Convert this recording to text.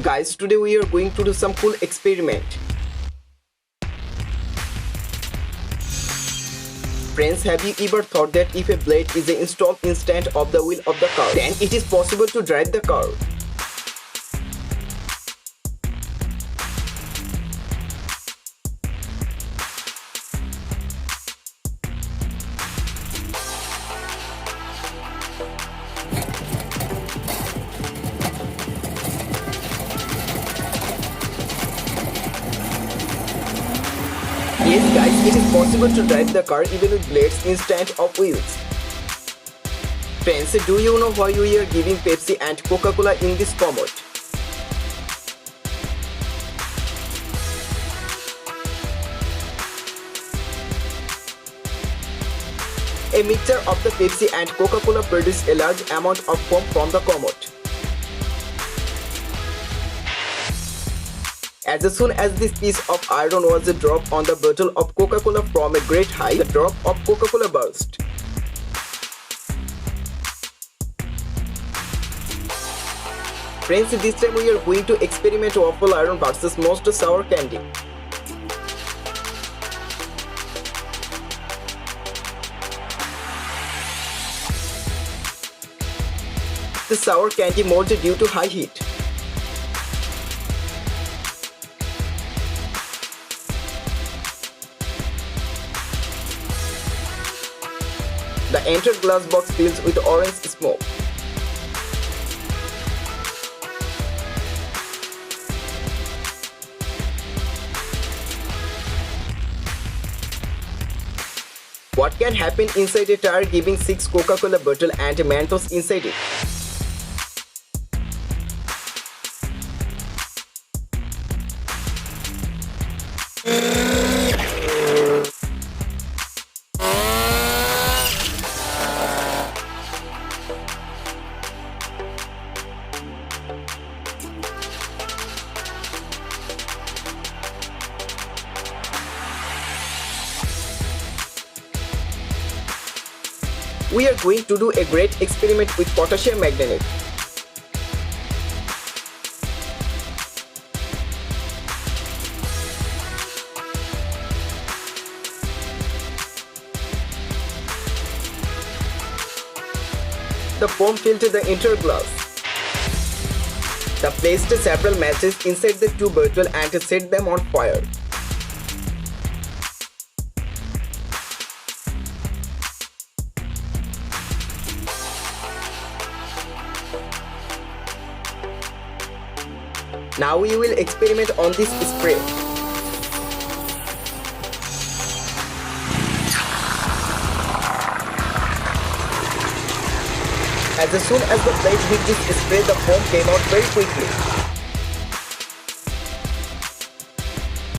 Guys, today we are going to do some cool experiment. Friends, have you ever thought that if a blade is installed inside of the wheel of the car, then it is possible to drive the car? Yes guys, it is possible to drive the car even with blades instead of wheels. Friends, do you know why we are giving Pepsi and Coca-Cola in this format? A mixture of the Pepsi and Coca-Cola produces a large amount of foam from the commode. As soon as this piece of iron was dropped on the bottle of Coca-Cola from a great height, the drop of Coca-Cola burst. Friends, this time we are going to experiment waffle iron versus most sour candy. The sour candy molted due to high heat. The entire glass box fills with orange smoke. What can happen inside a tire giving 6 Coca-Cola bottle and Mentos inside it? We are going to do a great experiment with potassium manganate. The foam filled the entire glass. The placed several matches inside the two bottles and set them on fire. Now we will experiment on this spray. As soon as the blade hit this spray, the foam came out very quickly.